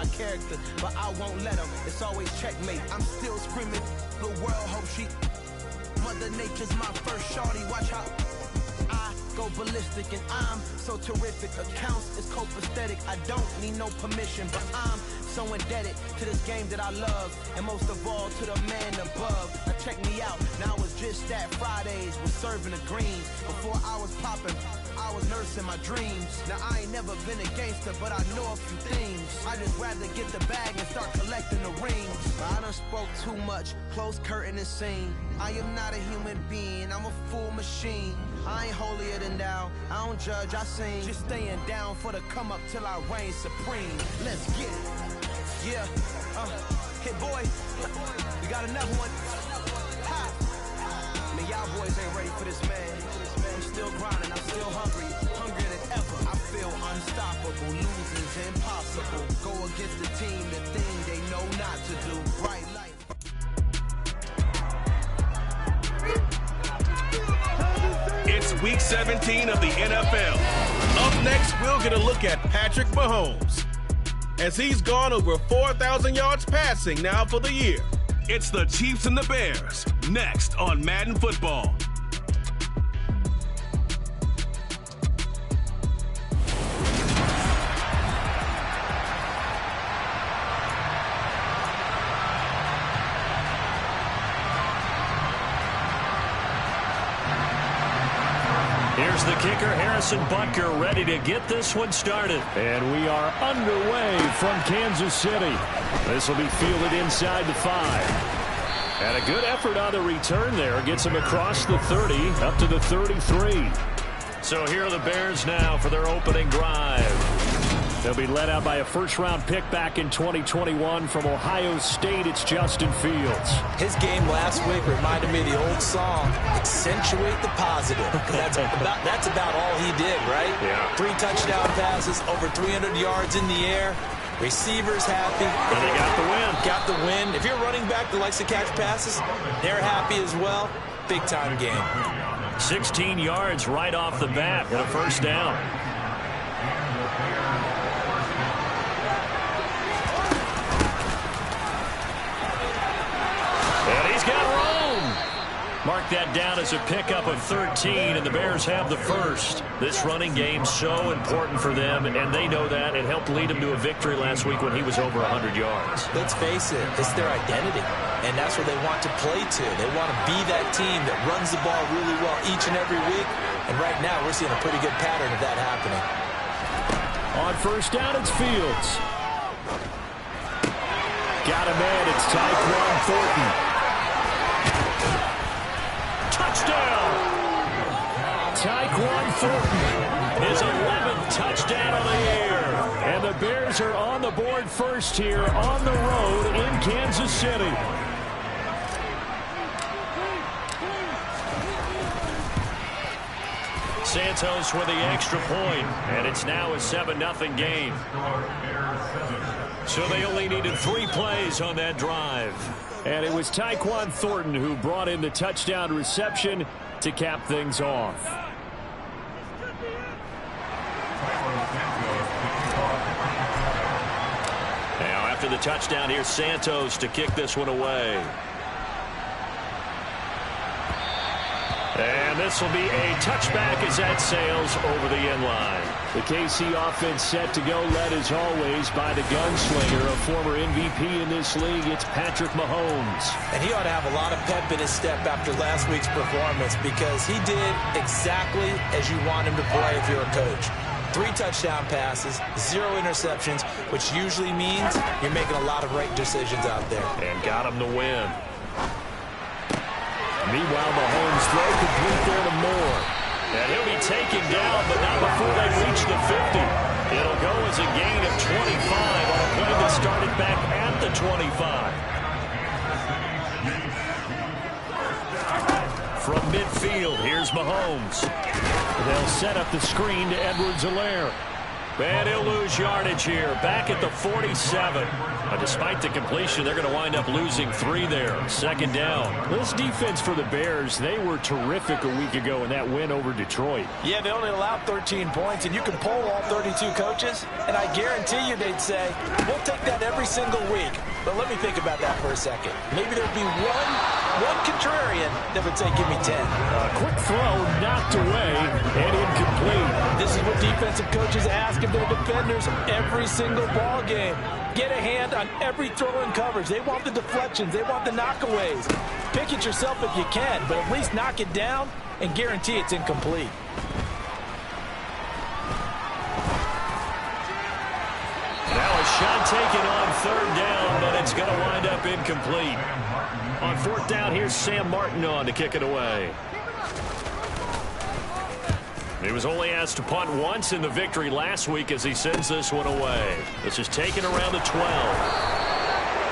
my character, but I won't let them. It's always checkmate. I'm still screaming, the world hope she. Mother Nature's my first shorty. Watch how I go ballistic, and I'm so terrific. Accounts is copacetic. I don't need no permission, but I'm so indebted to this game that I love, and most of all to the man above. Now check me out. Now it's just that Fridays was serving the greens. Before I was popping, I was nursing my dreams. Now I ain't never been a gangster, but I know a few things. I just rather get the bag and start collecting the rings. But I done spoke too much. Close curtain and scene. I am not a human being. I'm a full machine. I ain't holier than thou. I don't judge, I sing. Just staying down for the come up till I reign supreme. Let's get it. Yeah. Hit boy. We got another one. Ha. Man, y'all boys ain't ready for this, man. I'm still grinding. I'm still hungry. Hungrier than ever. I feel unstoppable. Losing's impossible. Go against the team, the thing they know not to do. Bright light. It's week 17 of the NFL. Up next, we'll get a look at Patrick Mahomes, as he's gone over 4,000 yards passing now for the year. It's the Chiefs and the Bears, next on Madden Football. Here's the kicker, Harrison Butker, ready to get this one started. And we are underway from Kansas City. This will be fielded inside the 5. And a good effort on the return there. Gets him across the 30, up to the 33. So here are the Bears now for their opening drive. They'll be led out by a first-round pick back in 2021 from Ohio State. It's Justin Fields. His game last week reminded me of the old song, accentuate the positive. That's about all he did, right? Yeah. 3 touchdown passes, over 300 yards in the air. Receivers happy. And they got the win. Got the win. If you're running back that likes to catch passes, they're happy as well. Big-time game. 16 yards right off the bat and a first down. And he's got room. Mark that down as a pickup of 13, and the Bears have the first. This running game's so important for them, and they know that. It helped lead them to a victory last week when he was over 100 yards. Let's face it, it's their identity, and that's what they want to play to. They want to be that team that runs the ball really well each and every week, and right now we're seeing a pretty good pattern of that happening. On first down, it's Fields. Got him in. It's Tyquan Thornton. Touchdown! Tyquan Thornton, his 11th touchdown of the year. And the Bears are on the board first here on the road in Kansas City. Santos with the extra point, and it's now a 7-0 game. So they only needed 3 plays on that drive. And it was Tyquan Thornton who brought in the touchdown reception to cap things off. Now after the touchdown, here's Santos to kick this one away. And this will be a touchback as that sails over the end line. The KC offense set to go, led as always by the gunslinger, a former MVP in this league. It's Patrick Mahomes. And he ought to have a lot of pep in his step after last week's performance, because he did exactly as you want him to play if you're a coach. 3 touchdown passes, 0 interceptions, which usually means you're making a lot of right decisions out there. And got him to win. Meanwhile, Mahomes throw complete there to Moore. And he'll be taken down, but not before they reach the 50. It'll go as a gain of 25 on a play that started back at the 25. From midfield, here's Mahomes. They'll set up the screen to Edwards-Helaire. And he'll lose yardage here, back at the 47. But despite the completion, they're going to wind up losing 3 there. Second down. This defense for the Bears, they were terrific a week ago in that win over Detroit. Yeah, they only allowed 13 points, and you can poll all 32 coaches, and I guarantee you they'd say, we'll take that every single week. But let me think about that for a second. Maybe there'd be one contrarian that would say, give me 10. A quick throw knocked away and incomplete. This is what defensive coaches ask of their defenders every single ball game. Get a hand on every throw in coverage. They want the deflections. They want the knockaways. Pick it yourself if you can, but at least knock it down and guarantee it's incomplete. Now a shot taken on 3rd down, but it's going to wind up incomplete. On 4th down, here's Sam Martin on to kick it away. He was only asked to punt once in the victory last week as he sends this one away. This is taken around the 12.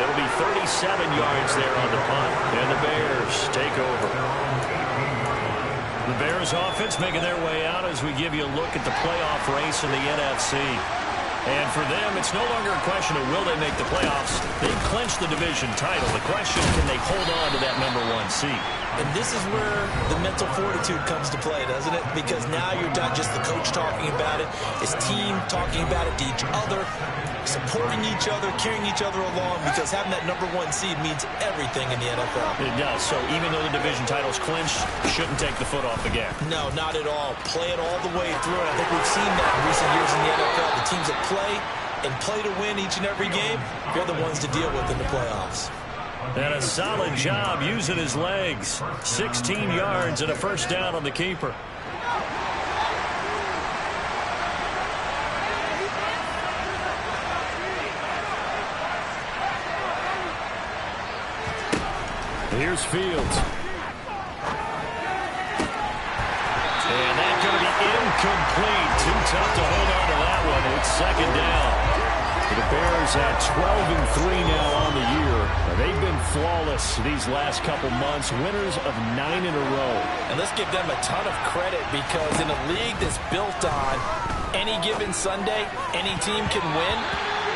It'll be 37 yards there on the punt, and the Bears take over. The Bears offense making their way out as we give you a look at the playoff race in the NFC. And for them, it's no longer a question of will they make the playoffs. They've clinched the division title. The question, can they hold on to that #1 seed? And this is where the mental fortitude comes to play, doesn't it? Because now you're not just the coach talking about it. It's team talking about it to each other, supporting each other, carrying each other along, because having that #1 seed means everything in the NFL. It does. So even though the division title's clinched, shouldn't take the foot off the gas. No, not at all. Play it all the way through. I think we've seen that in recent years in the NFL. The teams that play and play to win each and every game, they're the ones to deal with in the playoffs. And a solid job using his legs. 16 yards and a first down on the keeper. Here's Fields. And that's going to be incomplete. Too tough to hold on to that one. It's second down. The Bears at 12-3 now on the year. They've been flawless these last couple months, winners of 9 in a row. And let's give them a ton of credit, because in a league that's built on any given Sunday, any team can win,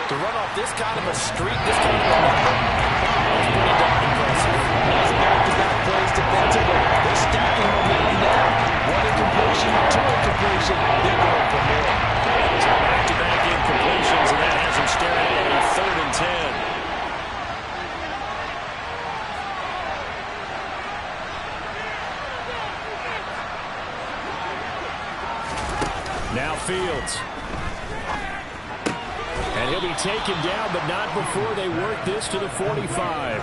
to run off this kind of a streak, this kind of a number, it's pretty darn impressive. As back-to-back plays defensively, they're stacking momentum now. 1 incompletion, 2 incompletion, they're going for more. Back-to-back incompletions, and that has them staring at a 3rd and 10. Now Fields. And he'll be taken down, but not before they work this to the 45.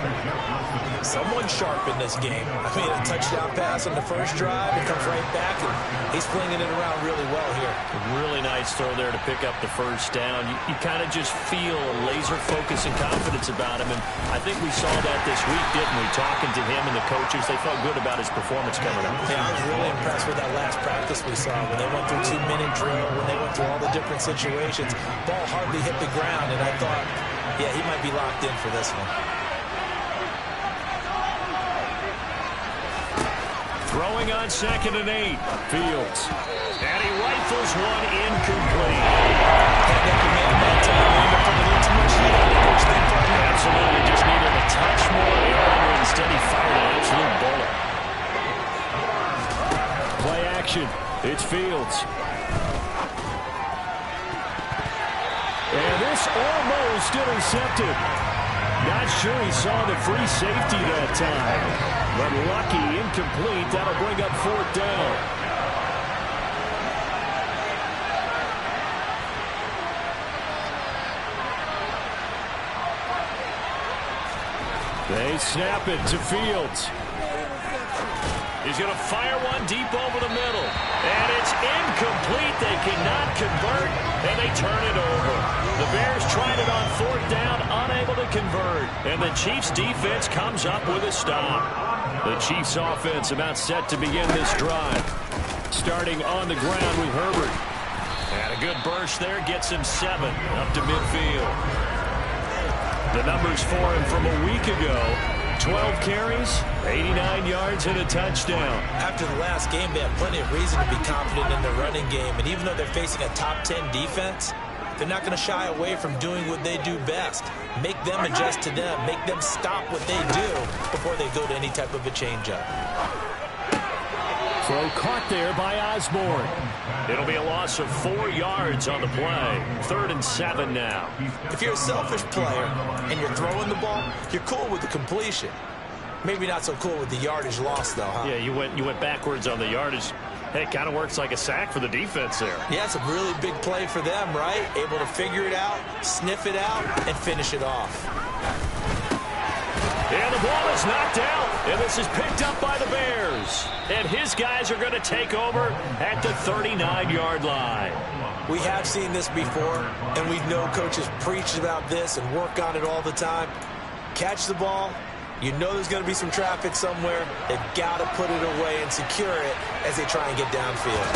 Someone sharp in this game. I mean, a touchdown pass on the first drive. It comes right back, and he's flinging it around really well here. Really nice throw there to pick up the first down. You kind of just feel a laser focus and confidence about him, and I think we saw that this week, didn't we? Talking to him and the coaches, they felt good about his performance coming up. Yeah, I was really impressed with that last practice we saw when they went through 2-minute drill, when they went through all the different situations. Ball hardly hit the ground, and I thought, yeah, he might be locked in for this one. Throwing on 2nd and 8. Fields. And he rifles one incomplete. Absolutely. Just needed a touch more air. Instead, he fired an absolute bullet. Play action. It's Fields. And this almost intercepted. Not sure he saw the free safety that time. But lucky, incomplete. That'll bring up 4th down. They snap it to Fields. He's going to fire one deep over the middle. And it's incomplete. They cannot convert, and they turn it over. The Bears tried it on 4th down, unable to convert. And the Chiefs' defense comes up with a stop. The Chiefs' offense about set to begin this drive. Starting on the ground with Herbert. And a good burst there gets him 7 up to midfield. The numbers for him from a week ago: 12 carries, 89 yards, and a touchdown. After the last game, they have plenty of reason to be confident in their running game. And even though they're facing a top 10 defense, they're not going to shy away from doing what they do best. Make them adjust to them. Make them stop what they do before they go to any type of a changeup. Throw caught there by Osborne. It'll be a loss of 4 yards on the play. 3rd and 7 now. If you're a selfish player and you're throwing the ball, you're cool with the completion. Maybe not so cool with the yardage loss, though, huh? Yeah, you went backwards on the yardage. Hey, it kind of works like a sack for the defense there. Yeah, it's a really big play for them, right? Able to figure it out, sniff it out, and finish it off. And the ball is knocked out, and this is picked up by the Bears. And his guys are going to take over at the 39-yard line. We have seen this before, and we know coaches preach about this and work on it all the time. Catch the ball. You know there's going to be some traffic somewhere. They've got to put it away and secure it as they try and get downfield.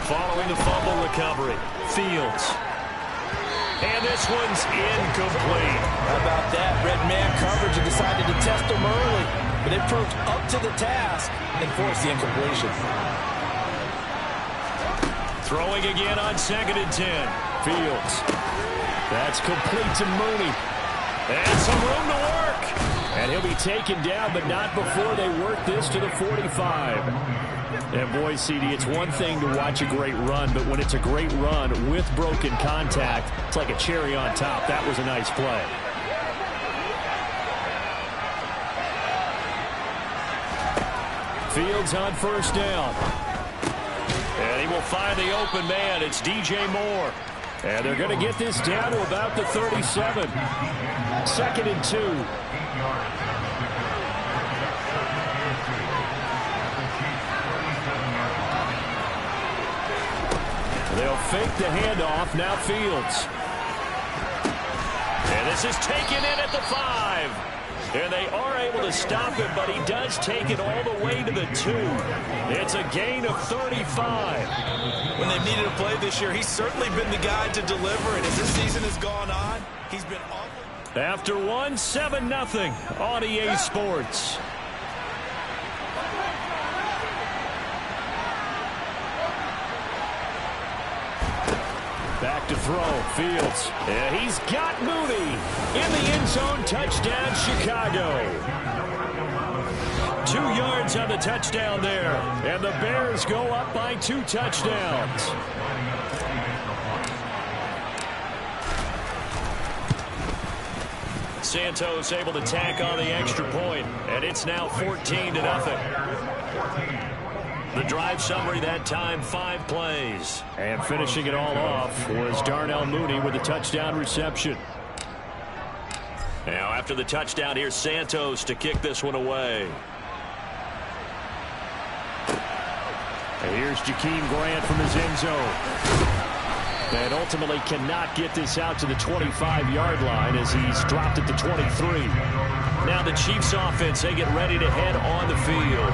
Following the fumble recovery, Fields. And this one's incomplete. How about that? Red man coverage and decided to test them early. But it proved up to the task and forced the incompletion. Throwing again on 2nd and 10. Fields. That's complete to Mooney. And some room to work. And he'll be taken down, but not before they work this to the 45. And boy, CD, it's one thing to watch a great run, but when it's a great run with broken contact, it's like a cherry on top. That was a nice play. Fields on 1st down. And he will find the open man. It's DJ Moore. And they're going to get this down to about the 37. 2nd and 2. They'll fake the handoff. Now Fields. And this is taken in at the 5. And they are able to stop him, but he does take it all the way to the 2. It's a gain of 35. When they've needed a play this year, he's certainly been the guy to deliver. And as this season has gone on, he's been awful. After 7-0 on EA Sports. Back to throw, Fields. And he's got Mooney in the end zone. Touchdown, Chicago. 2 yards on the touchdown there. And the Bears go up by 2 touchdowns. Santos able to tack on the extra point, and it's now 14-0. The drive summary that time, 5 plays. And finishing it all off was Darnell Mooney with a touchdown reception. Now after the touchdown, here's Santos to kick this one away. And here's Jakeem Grant from his end zone. And ultimately cannot get this out to the 25-yard line as he's dropped at the 23. Now the Chiefs offense, they get ready to head on the field.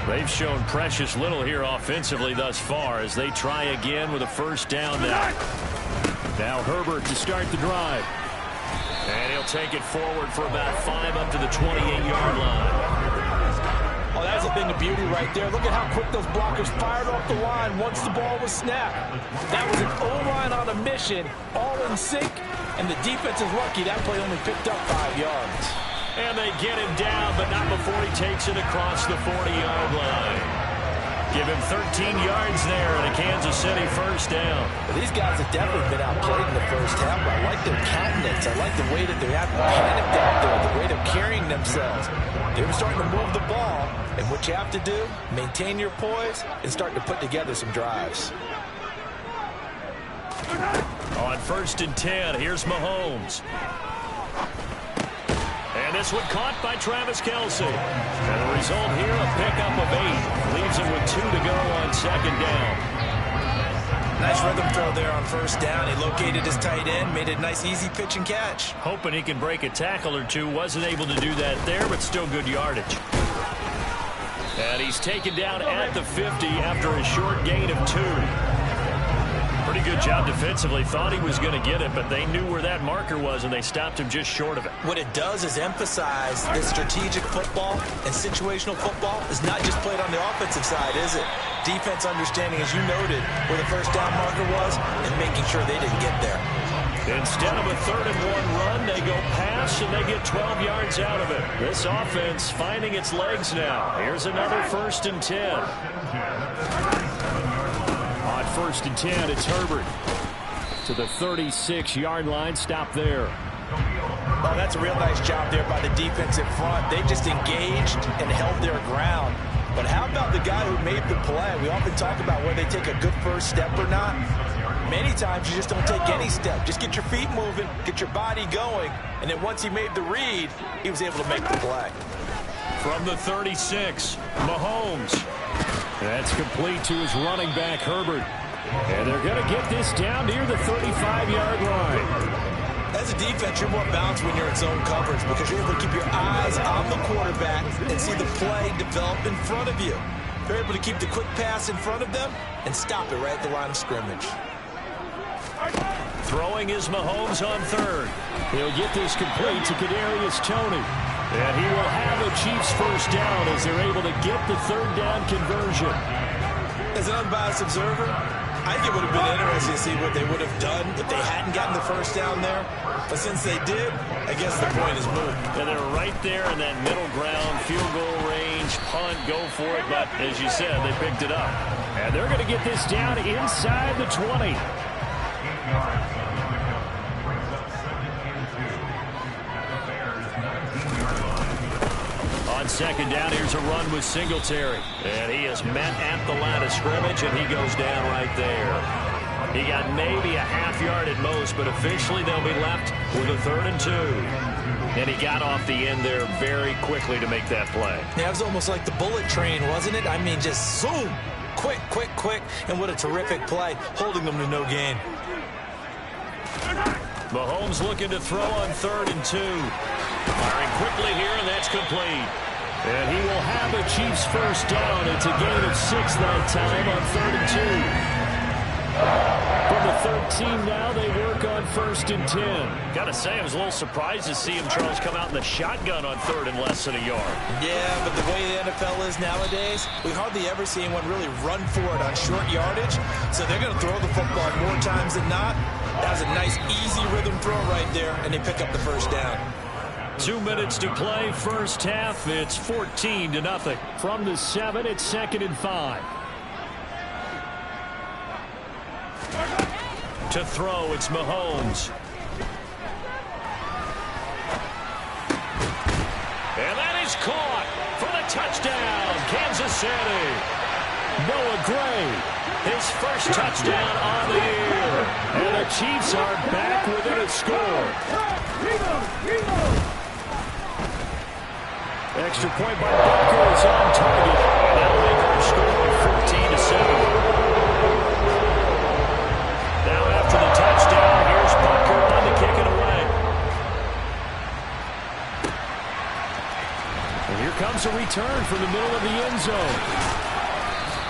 They've shown precious little here offensively thus far as they try again with a 1st down now. Now Herbert to start the drive. And he'll take it forward for about 5 up to the 28-yard line. Oh, that's a thing of beauty right there. Look at how quick those blockers fired off the line once the ball was snapped. That was an O-line on a mission, all in sync, and the defense is lucky that play only picked up 5 yards. And they get him down, but not before he takes it across the 40-yard line. Give him 13 yards there and a Kansas City 1st down. Well, these guys have definitely been outplayed in the 1st half. I like their countenance. I like the way that they're panicked out there, the way they're carrying themselves. They're starting to move the ball, and what you have to do, maintain your poise and start to put together some drives. On 1st and 10, here's Mahomes. And this one caught by Travis Kelce. And the result here, a pickup of 8. Leaves him with 2 to go on 2nd down. Nice rhythm throw there on 1st down. He located his tight end, made a nice easy pitch and catch. Hoping he can break a tackle or two. Wasn't able to do that there, but still good yardage. And he's taken down at the 50 after a short gain of 2. Pretty Pretty good job defensively. Thought he was going to get it, but they knew where that marker was, and they stopped him just short of it. What it does is emphasize that strategic football and situational football is not just played on the offensive side, is it? Defense understanding, as you noted, where the first down marker was and making sure they didn't get there. Instead of a 3rd-and-1 run, they go pass, and they get 12 yards out of it. This offense finding its legs now. Here's another 1st and 10. On 1st and 10, it's Herbert to the 36-yard line. Stop there. Oh, that's a real nice job there by the defensive front. They just engaged and held their ground. But how about the guy who made the play? We often talk about whether they take a good first step or not. Many times you just don't take any step. Just get your feet moving, get your body going, and then once he made the read, he was able to make the play. From the 36, Mahomes. That's complete to his running back, Herbert. And they're going to get this down near the 35-yard line. As a defense, you're more balanced when you're in zone coverage because you're able to keep your eyes on the quarterback and see the play develop in front of you. You're able to keep the quick pass in front of them and stop it right at the line of scrimmage. Throwing is Mahomes on 3rd. He'll get this complete to Kadarius Toney. And he will have a Chiefs first down as they're able to get the 3rd down conversion. As an unbiased observer, I think it would have been interesting to see what they would have done if they hadn't gotten the first down there. But since they did, I guess the point is moved. And they're right there in that middle ground, field goal range, punt, go for it. But as you said, they picked it up. And they're going to get this down inside the 20. On 2nd down, here's a run with Singletary. And he is met at the line of scrimmage, and he goes down right there. He got maybe a half yard at most, but officially they'll be left with a 3rd and 2. And he got off the end there very quickly to make that play. Yeah, it was almost like the bullet train, wasn't it? I mean, just zoom. Quick, quick, quick. And what a terrific play, holding them to no gain. Mahomes looking to throw on 3rd and 2. Firing quickly here, and that's complete. And he will have a Chiefs first down. It's a gain of 6 that time on 3rd and 2. From the 13 now, they work on 1st and 10. Got to say, I was a little surprised to see him, Charles, come out in the shotgun on 3rd and less than a yard. Yeah, but the way the NFL is nowadays, we hardly ever see anyone really run for it on short yardage. So they're going to throw the football more times than not. That was a nice, easy rhythm throw right there, and they pick up the first down. 2 minutes to play, first half. It's 14-0. From the 7, it's 2nd and 5. To throw, it's Mahomes. And that is caught for the touchdown, Kansas City. Noah Gray, his first touchdown on the year. And the Chiefs are back within a score. Extra point by Butker is on target. And that'll make our score 14-7. Now after the touchdown, here's Butker on to kick it away. And here comes a return from the middle of the end zone.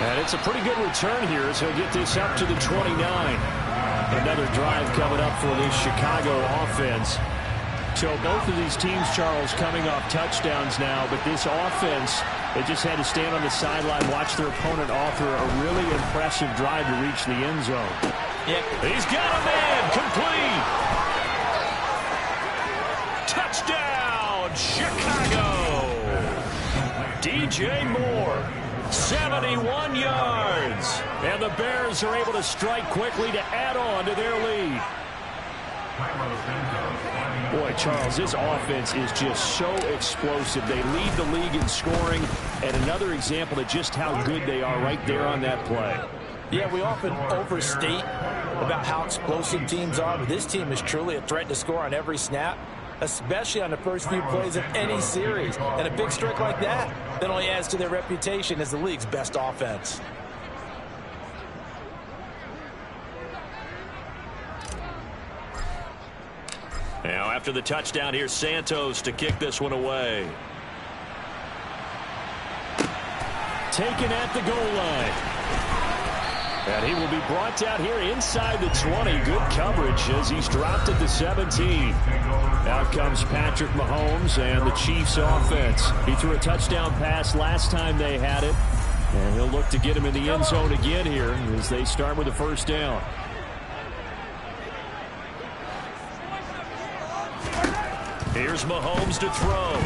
And it's a pretty good return here as he'll get this up to the 29. Another drive coming up for this Chicago offense. So both of these teams, Charles, coming off touchdowns now, but this offense, they just had to stand on the sideline, watch their opponent author a really impressive drive to reach the end zone. Yep. He's got a man, complete. Touchdown, Chicago. DJ Moore, 71 yards. And the Bears are able to strike quickly to add on to their lead. Boy, Charles, this offense is just so explosive. They lead the league in scoring, and another example of just how good they are right there on that play. Yeah, we often overstate about how explosive teams are, but this team is truly a threat to score on every snap, especially on the first few plays of any series. And a big strike like that only adds to their reputation as the league's best offense. Now, after the touchdown, here's Santos to kick this one away. Taken at the goal line. And he will be brought down here inside the 20. Good coverage as he's dropped at the 17. Out comes Patrick Mahomes and the Chiefs offense. He threw a touchdown pass last time they had it. And he'll look to get him in the end zone again here as they start with the first down. Here's Mahomes to throw.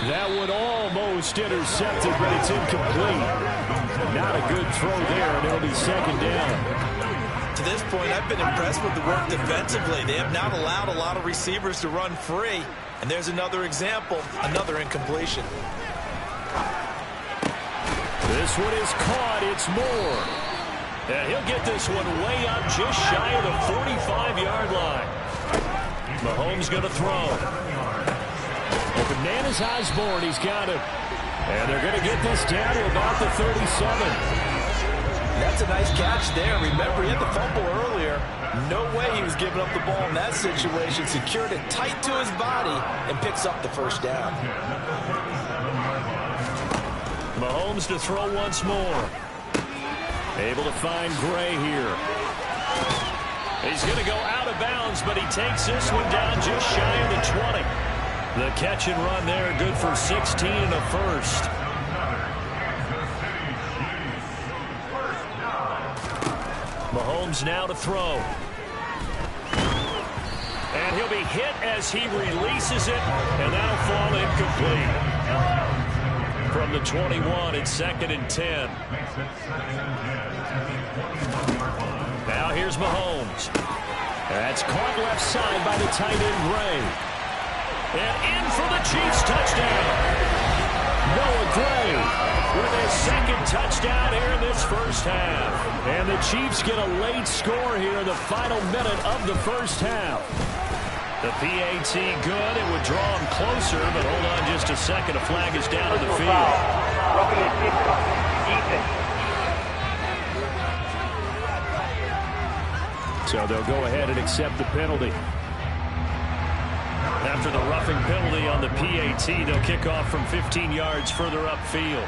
That one almost intercepted, but it's incomplete. Not a good throw there, and it'll be second down. To this point, I've been impressed with the work defensively. They have not allowed a lot of receivers to run free. And there's another example, another incompletion. This one is caught. It's Moore. And he'll get this one way up just shy of the 45-yard line. Mahomes going to throw. Bananas Osborne, he's got it. And they're going to get this down to about the 37. That's a nice catch there. Remember, he had the fumble earlier. No way he was giving up the ball in that situation. Secured it tight to his body and picks up the first down. Mahomes to throw once more. Able to find Gray here. He's going to go out of bounds, but he takes this one down just shy of the 20. The catch and run there, good for 16 and a first. Mahomes now to throw. And he'll be hit as he releases it, and that'll fall incomplete. From the 21, it's 2nd and 10. Now here's Mahomes. That's caught left side by the tight end Gray. And in for the Chiefs touchdown. Noah Gray with his second touchdown here in this first half. And the Chiefs get a late score here in the final minute of the first half. The PAT good. It would draw him closer, but hold on just a second. A flag is down on the field. So they'll go ahead and accept the penalty. After the roughing penalty on the PAT, they'll kick off from 15 yards further upfield.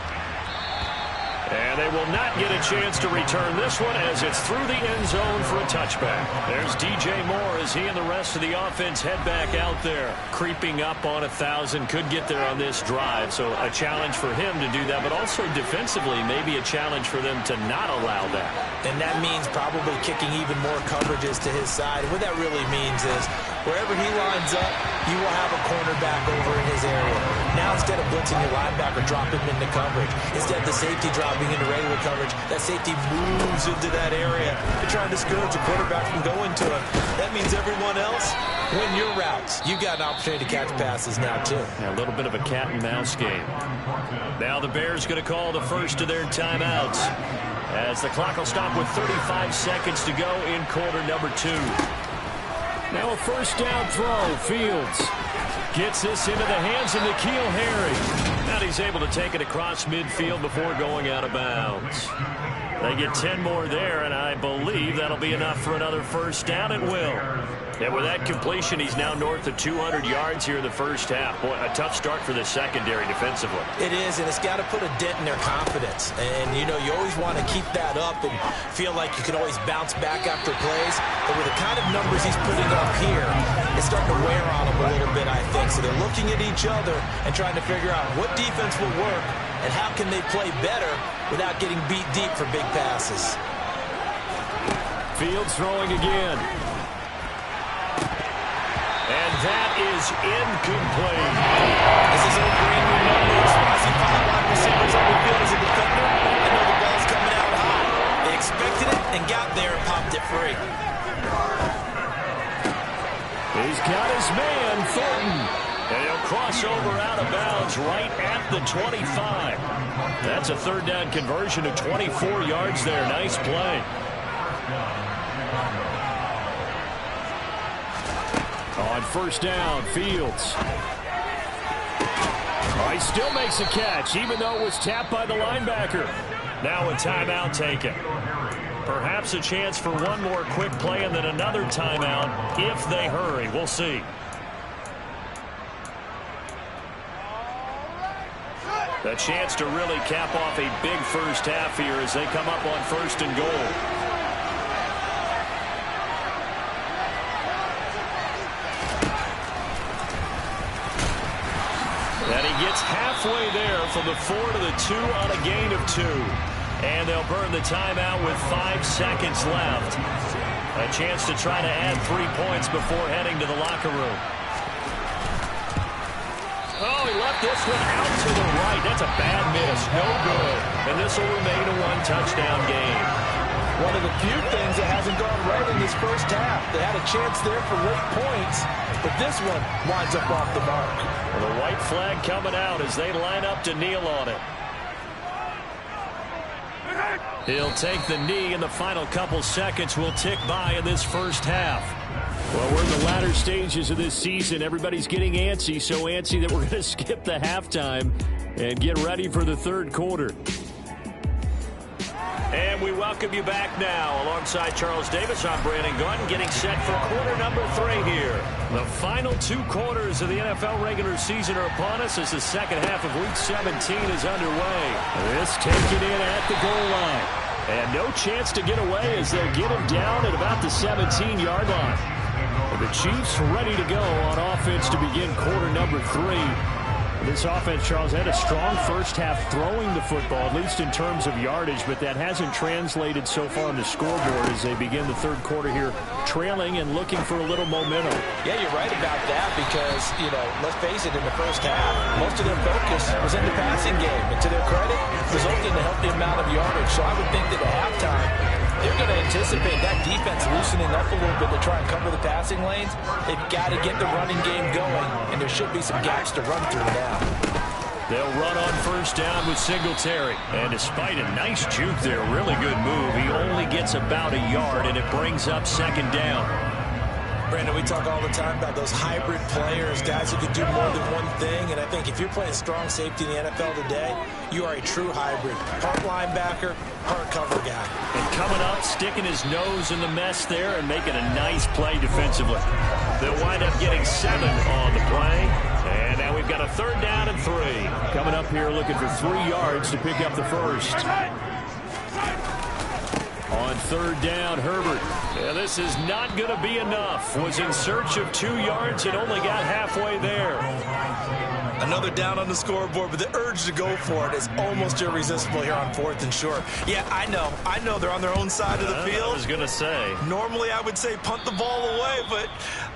And they will not get a chance to return this one as it's through the end zone for a touchback. There's DJ Moore as he and the rest of the offense head back out there. Creeping up on 1,000, could get there on this drive. So a challenge for him to do that, but also defensively maybe a challenge for them to not allow that. And that means probably kicking even more coverages to his side. What that really means is wherever he lines up, you will have a cornerback over in his area. Now instead of blitzing your linebacker, drop him into coverage. Instead of the safety dropping into regular coverage, that safety moves into that area to try and discourage the quarterback from going to him. That means everyone else, win your routes. You got an opportunity to catch passes now too. Yeah, a little bit of a cat and mouse game. Now the Bears going to call the first of their timeouts as the clock will stop with 35 seconds to go in quarter number 2. Now a first down throw. Fields gets this into the hands of N'Keal Harry. And he's able to take it across midfield before going out of bounds. They get 10 more there, and I believe that'll be enough for another first down. It will. And with that completion, he's now north of 200 yards here in the first half. Boy, a tough start for the secondary defensively. It is, and it's got to put a dent in their confidence. And, you know, you always want to keep that up and feel like you can always bounce back after plays. But with the kind of numbers he's putting up here, it's starting to wear on them a little bit, I think. So they're looking at each other and trying to figure out what defense will work and how can they play better without getting beat deep for big passes. Fields throwing again. And that is incomplete. This is old green room numbers. I see 5 wide receivers on the field as a defender. I know the ball's coming out high. They expected it and got there and popped it free. He's got his man, Thornton. And he'll cross over out of bounds right at the 25. That's a third down conversion of 24 yards there. Nice play. On first down, Fields. Oh, he still makes a catch, even though it was tapped by the linebacker. Now a timeout taken. Perhaps a chance for one more quick play and then another timeout if they hurry. We'll see. A chance to really cap off a big first half here as they come up on 1st and goal. And he gets halfway there from the 4 to the 2 on a gain of 2. And they'll burn the timeout with 5 seconds left. A chance to try to add 3 points before heading to the locker room. Oh, he left this one out to the right. That's a bad miss. No good. And this will remain a 1-touchdown game. One of the few things that hasn't gone right in this first half. They had a chance there for late points, but this one winds up off the mark. Well, the white flag coming out as they line up to kneel on it. He'll take the knee, and the final couple seconds will tick by in this first half. Well, we're in the latter stages of this season. Everybody's getting antsy, so antsy that we're going to skip the halftime and get ready for the third quarter. And we welcome you back now. Alongside Charles Davis, I'm Brandon Gunn, getting set for quarter number 3 here. The final 2 quarters of the NFL regular season are upon us as the second half of Week 17 is underway. This taken in at the goal line. And no chance to get away as they'll get him down at about the 17-yard line. The Chiefs ready to go on offense to begin quarter number 3. This offense, Charles, had a strong first half throwing the football, at least in terms of yardage, but that hasn't translated so far on the scoreboard as they begin the third quarter here, trailing and looking for a little momentum. Yeah, you're right about that because, let's face it, in the first half, most of their focus was in the passing game. And to their credit, resulted in a healthy amount of yardage. So I would think that at halftime, they're going to anticipate that defense loosening up a little bit to try and cover the passing lanes. They've got to get the running game going, and there should be some gaps to run through now. They'll run on first down with Singletary. And despite a nice juke there, really good move, he only gets about a yard, and it brings up second down. Brandon, we talk all the time about those hybrid players, guys who can do more than one thing. And I think if you're playing strong safety in the NFL today, you are a true hybrid. Part linebacker, part cover guy. And coming up, sticking his nose in the mess there and making a nice play defensively. They'll wind up getting 7 on the play. And now we've got a 3rd down and 3. Coming up here looking for 3 yards to pick up the first. On 3rd down, Herbert. Yeah, this is not going to be enough. Was in search of 2 yards and only got halfway there. Another down on the scoreboard, but the urge to go for it is almost irresistible here on 4th and short. Yeah, I know they're on their own side of the field. I was going to say. Normally I would say punt the ball away, but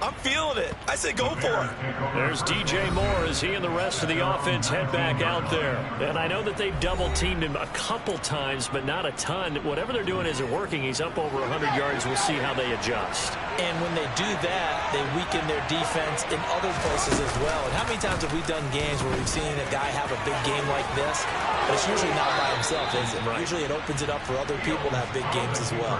I'm feeling it. I say go for it. There's DJ Moore as he and the rest of the offense head back out there. And I know that they've double-teamed him a couple times, but not a ton. Whatever they're doing isn't working. He's up over 100 yards. We'll see how they adjust. And when they do that, they weaken their defense in other places as well. And how many times have we done games where we've seen a guy have a big game like this, but it's usually not by himself, is it? Right. Usually it opens it up for other people to have big games as well.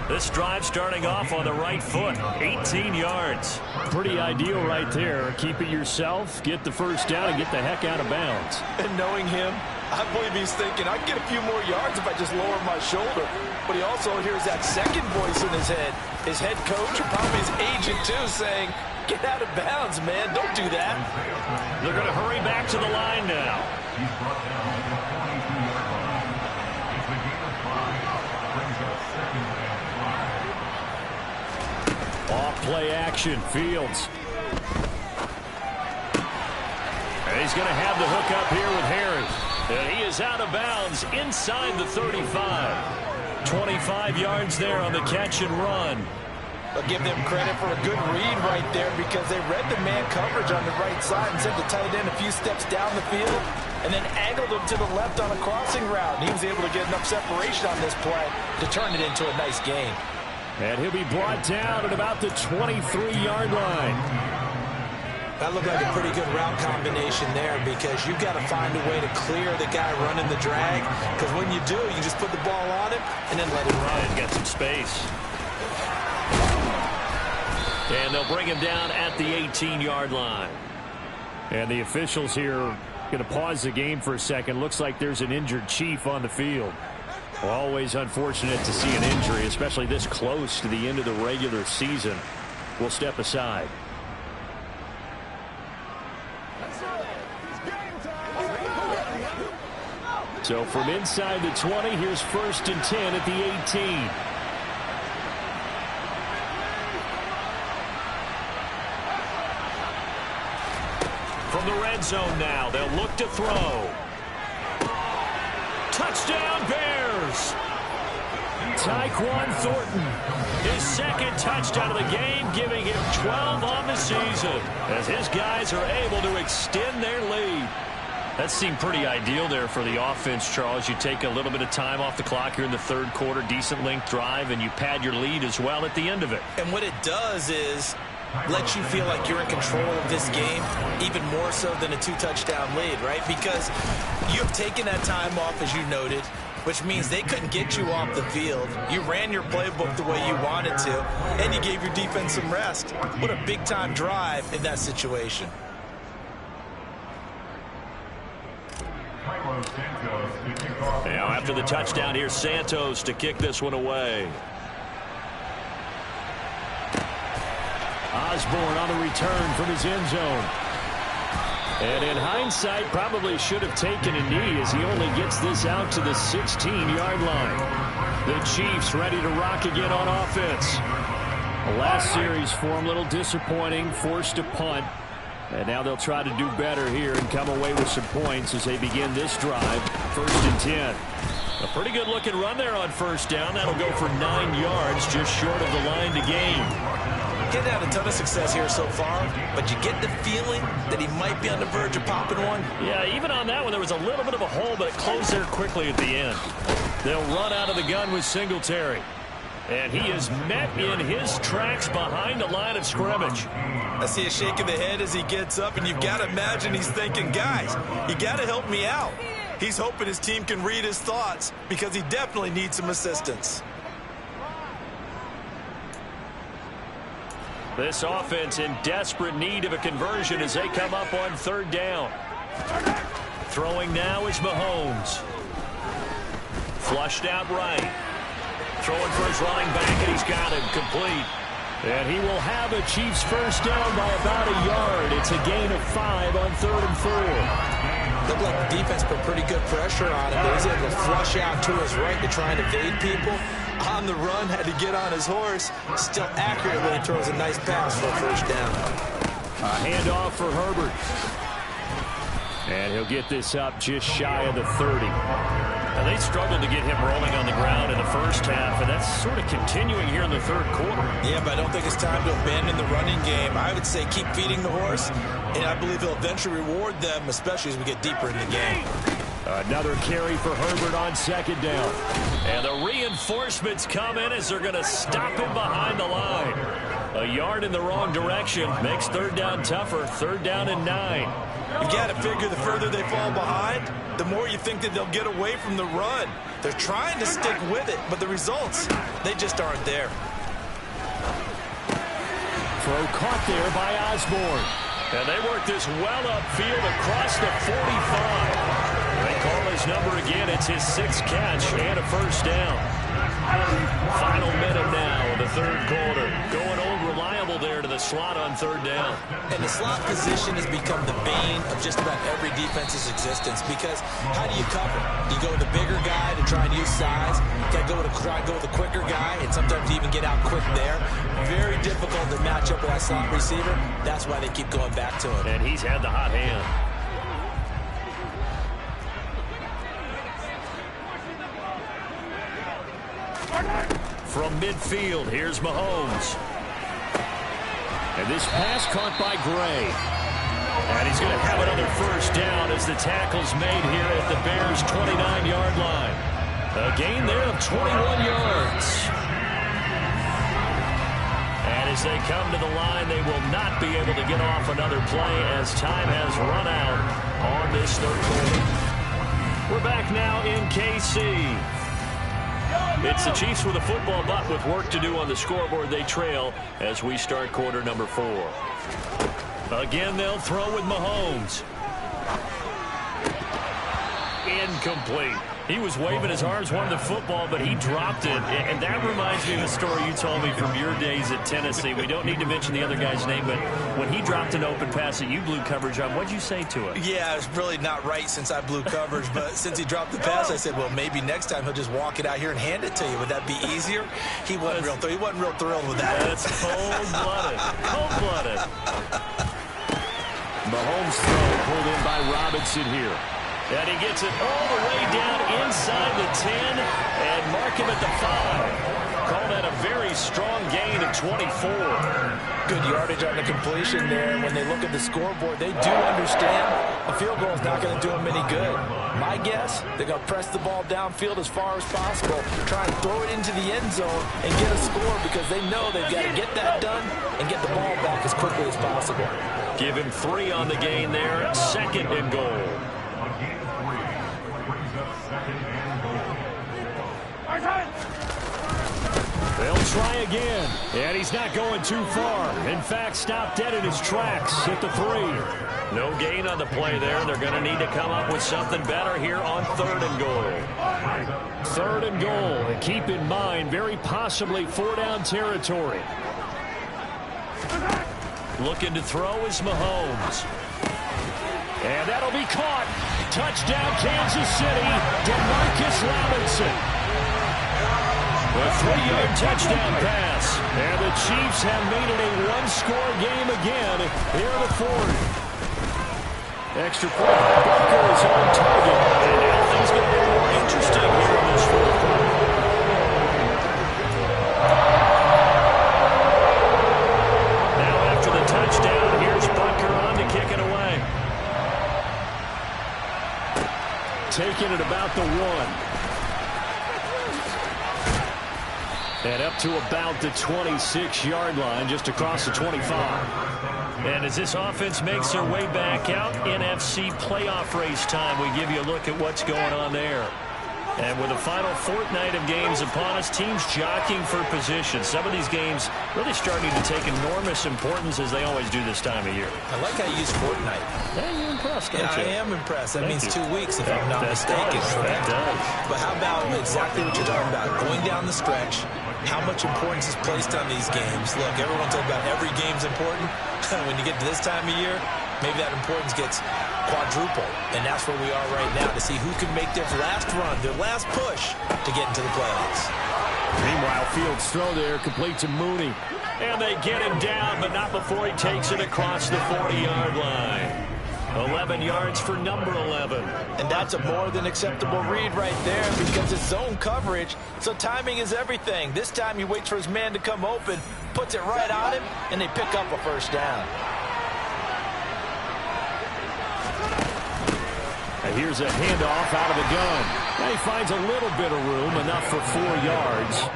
This drive starting off on the right foot, 18 yards. Pretty ideal right there. Keep it yourself, get the first down, and get the heck out of bounds. And knowing him, I believe he's thinking, I'd get a few more yards if I just lower my shoulder. But he also hears that second voice in his head. His head coach, or probably his agent too, saying, get out of bounds, man. Don't do that. They're going to hurry back to the line now. Off play action, Fields. And he's going to have the hook up here with Harry. And he is out of bounds inside the 35. 25 yards there on the catch and run. I'll give them credit for a good read right there because they read the man coverage on the right side and sent the tight end a few steps down the field and then angled him to the left on a crossing route. And he was able to get enough separation on this play to turn it into a nice gain. And he'll be brought down at about the 23-yard line. That looked like a pretty good route combination there because you've got to find a way to clear the guy running the drag because when you do, you just put the ball on him and then let him run. And get some space. And they'll bring him down at the 18-yard line. And the officials here are going to pause the game for a second. Looks like there's an injured Chief on the field. Always unfortunate to see an injury, especially this close to the end of the regular season. We'll step aside. So from inside the 20, here's 1st and 10 at the 18. From the red zone now, they'll look to throw. Touchdown Bears! Tyquan Thornton, his 2nd touchdown of the game, giving him 12 on the season as his guys are able to extend their lead. That seemed pretty ideal there for the offense, Charles. You take a little bit of time off the clock here in the 3rd quarter, decent length drive, and you pad your lead as well at the end of it. And what it does is let you feel like you're in control of this game, even more so than a 2-touchdown lead, right? Because you have taken that time off, as you noted, which means they couldn't get you off the field. You ran your playbook the way you wanted to, and you gave your defense some rest. What a big-time drive in that situation. Now after the touchdown, here's Santos to kick this one away. Osborne on the return from his end zone. And in hindsight, probably should have taken a knee as he only gets this out to the 16-yard line. The Chiefs ready to rock again on offense. The last series for him, a little disappointing, forced a punt. And now they'll try to do better here and come away with some points as they begin this drive. 1st and 10. A pretty good looking run there on 1st down. That'll go for 9 yards, just short of the line to gain. Getting had a ton of success here so far, but you get the feeling that he might be on the verge of popping one. Yeah, even on that one, there was a little bit of a hole, but it closed there quickly at the end. They'll run out of the gun with Singletary. And he is met in his tracks behind the line of scrimmage. I see a shake of the head as he gets up, and you've got to imagine he's thinking, guys, you got to help me out. He's hoping his team can read his thoughts because he definitely needs some assistance. This offense in desperate need of a conversion as they come up on 3rd down. Throwing now is Mahomes. Flushed out right. Throwing for his running back, and he's got him complete. And he will have a Chiefs 1st down by about a yard. It's a gain of 5 on 3rd and 4. Looked like the defense put pretty good pressure on him, but he's able to flush out to his right to try and evade people. On the run, had to get on his horse. Still accurately throws a nice pass for a 1st down. A handoff for Herbert. And he'll get this up just shy of the 30. Now, they struggled to get him rolling on the ground in the 1st half, and that's sort of continuing here in the 3rd quarter. Yeah, but I don't think it's time to abandon the running game. I would say keep feeding the horse, and I believe he'll eventually reward them, especially as we get deeper in the game. Another carry for Herbert on 2nd down. And the reinforcements come in as they're going to stop him behind the line. A yard in the wrong direction makes 3rd down tougher. 3rd down and 9. You got to figure the further they fall behind, the more you think that they'll get away from the run. They're trying to stick with it, but the results, they just aren't there. Throw caught there by Osborne. And they work this well upfield across the 45. They call his number again. It's his 6th catch and a 1st down. Final minute now of the 3rd quarter. Going old reliable there to the slot on 3rd down. And the slot position has become the bane of just about every defense's existence because how do you cover? You go with the bigger guy to try and use size. You got to try and go with the quicker guy, and sometimes you even get out quick there. Very difficult to match up with that slot receiver. That's why they keep going back to him. And he's had the hot hand. From midfield, here's Mahomes. And this pass caught by Gray. And he's going to have another 1st down as the tackle's made here at the Bears' 29-yard line. A gain there of 21 yards. And as they come to the line, they will not be able to get off another play as time has run out on this 3rd quarter. We're back now in KC. It's the Chiefs with a football, but with work to do on the scoreboard. They trail as we start quarter number 4. Again, they'll throw with Mahomes. Incomplete. He was waving his arms, wanted the football, but he dropped it. And that reminds me of the story you told me from your days at Tennessee. We don't need to mention the other guy's name, but when he dropped an open pass that you blew coverage on, what'd you say to it? Yeah, it's really not right since I blew coverage, but since he dropped the pass, I said, well, maybe next time he'll just walk it out here and hand it to you. Would that be easier? He wasn't real thrilled with that. That's cold-blooded. Cold-blooded. Mahomes' throw pulled in by Robinson here. And he gets it all the way down inside the 10 and mark him at the 5. Call that a very strong gain of 24. Good yardage on the completion there. When they look at the scoreboard, they do understand a field goal is not going to do them any good. My guess, they're going to press the ball downfield as far as possible, try and throw it into the end zone and get a score because they know they've got to get that done and get the ball back as quickly as possible. Give him 3 on the gain there. 2nd and goal. They'll try again, and he's not going too far. In fact, stopped dead in his tracks at the 3. No gain on the play there. They're going to need to come up with something better here on 3rd and goal. 3rd and goal, and keep in mind, very possibly 4-down territory. Looking to throw is Mahomes. And that'll be caught. Touchdown, Kansas City. DeMarcus Robinson. A 3-yard touchdown pass. And the Chiefs have made it a 1-score game again here in the 4th. Extra point. Barker is on target. And now things get a little more interesting here in this 4th quarter. Now after the touchdown, here's Barker on to kick it away. Taking it about the 1. And up to about the 26-yard line, just across the 25. And as this offense makes their way back out, NFC playoff race time, we give you a look at what's going on there. And with the final fortnight of games upon us, teams jockeying for position. Some of these games really starting to take enormous importance as they always do this time of year. I like how you use fortnight. Yeah, you're impressed, don't you? I am impressed. That means 2 weeks, if I'm not mistaken. That does. But how about exactly what you're talking about? Going down the stretch, how much importance is placed on these games. Look, everyone talks about every game's important. When you get to this time of year, maybe that importance gets quadruple. And that's where we are right now to see who can make their last run, their last push to get into the playoffs. Meanwhile, Fields' throw there complete to Mooney. And they get him down, but not before he takes it across the 40-yard line. 11 yards for number 11. And that's a more than acceptable read right there because it's zone coverage, so timing is everything. This time he waits for his man to come open, puts it right on him, and they pick up a 1st down. And here's a handoff out of the gun. Now he finds a little bit of room, enough for 4 yards.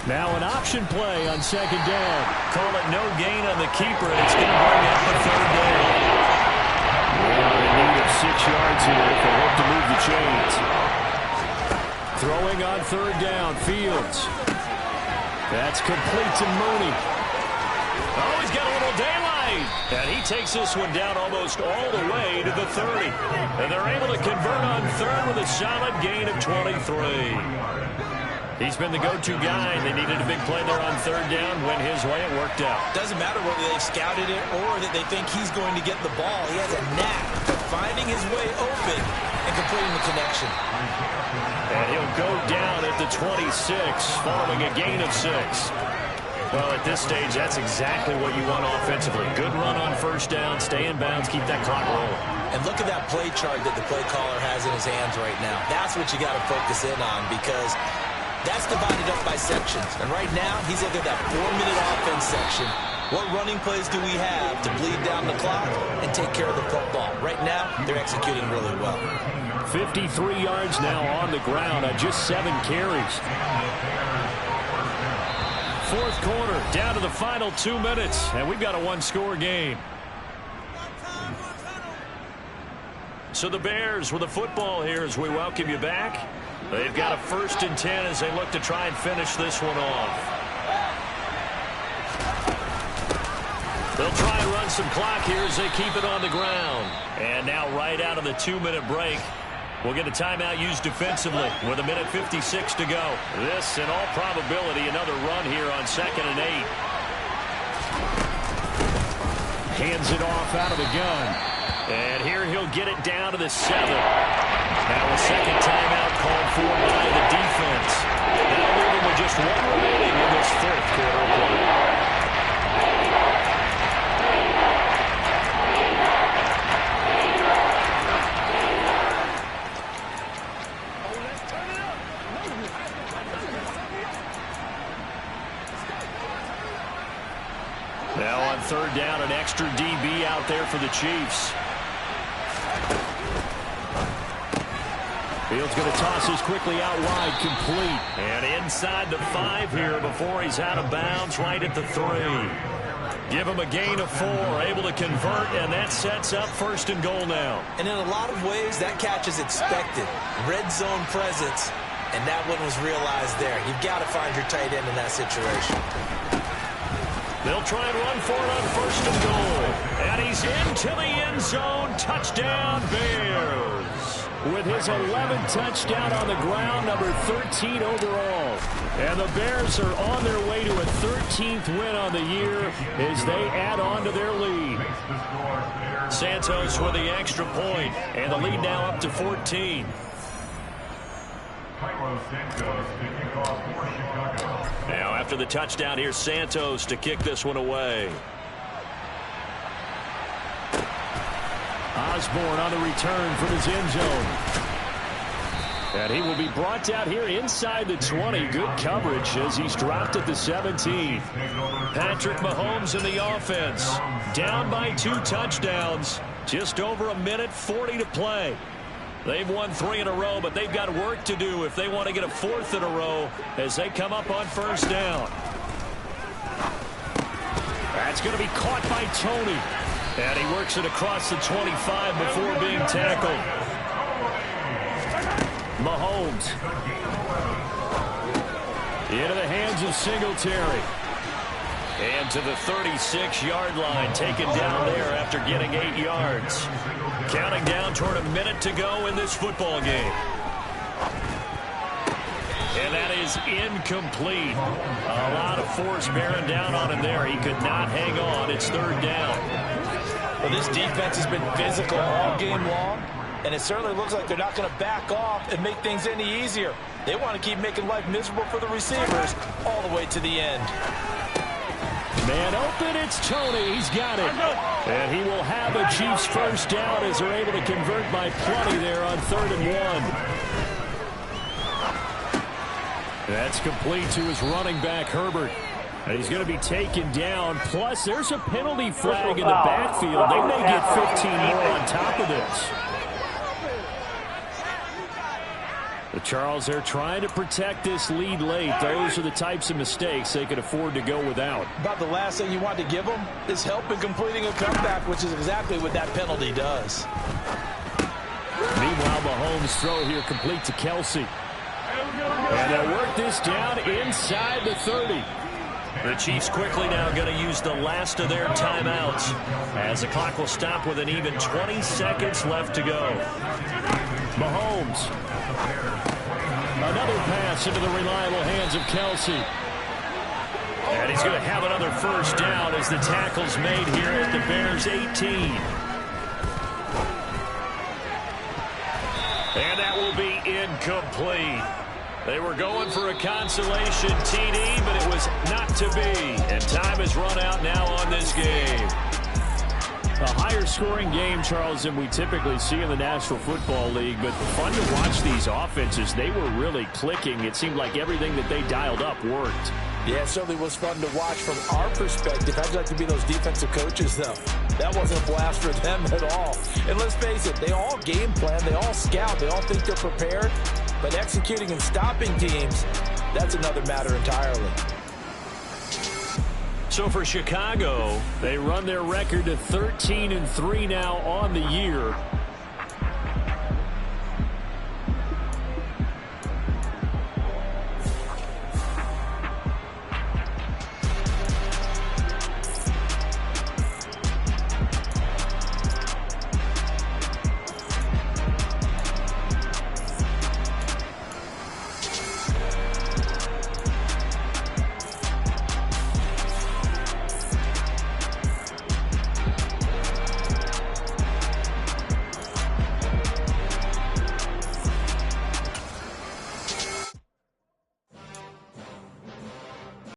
Now an option play on 2nd down. Call it no gain on the keeper, and it's going to bring up a 3rd down. In need of 6 yards here if they hope to move the chains. Throwing on 3rd down, Fields. That's complete to Mooney. Oh, he's got a little daylight. And he takes this one down almost all the way to the 30. And they're able to convert on 3rd with a solid gain of 23. He's been the go-to guy. They needed a big play there on 3rd down. Went his way. It worked out. Doesn't matter whether they've scouted it or that they think he's going to get the ball. He has a knack for finding his way open and completing the connection. And he'll go down at the 26 following a gain of 6. Well, at this stage, that's exactly what you want offensively. Good run on 1st down. Stay in bounds. Keep that clock rolling. And look at that play chart that the play caller has in his hands right now. That's what you got to focus in on because that's divided up by sections. And right now, he's looking at that 4-minute offense section. What running plays do we have to bleed down the clock and take care of the football? Right now, they're executing really well. 53 yards now on the ground on just 7 carries. 4th quarter, down to the final 2 minutes, and we've got a 1-score game. So the Bears with the football here as we welcome you back. They've got a 1st and 10 as they look to try and finish this one off. They'll try and run some clock here as they keep it on the ground. And now right out of the 2-minute break, we'll get a timeout used defensively with 1:56 to go. This, in all probability, another run here on 2nd and 8. Hands it off out of the gun. And here he'll get it down to the 7. Now a second timeout called for by the defense. Now leaving with just 1 remaining in this 4th quarter of play. Now on 3rd down, an extra DB out there for the Chiefs. Fields going to toss this quickly out wide, complete. And inside the 5 here before he's out of bounds, right at the 3. Give him a gain of 4, able to convert, and that sets up 1st and goal now. And in a lot of ways, that catch is expected. Red zone presence, and that one was realized there. You've got to find your tight end in that situation. They'll try and run for it on 1st and goal. And he's into the end zone. Touchdown, Bears. With his 11th touchdown on the ground, number 13 overall. And the Bears are on their way to a 13th win on the year as they add on to their lead. Santos with the extra point, and the lead now up to 14. Now after the touchdown, here's Santos to kick this one away. Osborne on the return from his end zone. And he will be brought out here inside the 20. Good coverage as he's dropped at the 17. Patrick Mahomes in the offense. Down by 2 touchdowns. Just over 1:40 to play. They've won 3 in a row, but they've got work to do if they want to get a 4th in a row as they come up on 1st down. That's going to be caught by Tony. And he works it across the 25 before being tackled. Mahomes. Into the hands of Singletary. And to the 36-yard line, taken down there after getting 8 yards. Counting down toward 1 minute to go in this football game. And that is incomplete. A lot of force bearing down on him there. He could not hang on. It's 3rd down. Well, this defense has been physical all game long, and it certainly looks like they're not going to back off and make things any easier. They want to keep making life miserable for the receivers all the way to the end. Man open, it's Tony. He's got it. And he will have a Chiefs 1st down as they're able to convert by plenty there on 3rd and 1. That's complete to his running back, Herbert. And he's going to be taken down. Plus, there's a penalty flag in the backfield. They may get 15 more on top of this. The Charles, they're trying to protect this lead late. Those are the types of mistakes they could afford to go without. About the last thing you want to give them is help in completing a comeback, which is exactly what that penalty does. Meanwhile, Mahomes' throw here complete to Kelsey. And they'll work this down inside the 30. The Chiefs quickly now going to use the last of their timeouts as the clock will stop with an even 20 seconds left to go. Mahomes. Another pass into the reliable hands of Kelsey. And he's going to have another 1st down as the tackle's made here at the Bears' 18. And that will be incomplete. They were going for a consolation TD, but it was not to be. And time has run out now on this game. A higher scoring game, Charles, than we typically see in the National Football League, but fun to watch these offenses. They were really clicking. It seemed like everything that they dialed up worked. Yeah, it certainly was fun to watch from our perspective. How'd you like to be those defensive coaches, though? That wasn't a blast for them at all. And let's face it, they all game plan, they all scout, they all think they're prepared. But executing and stopping teams, that's another matter entirely. So for Chicago, they run their record to 13-3 now on the year.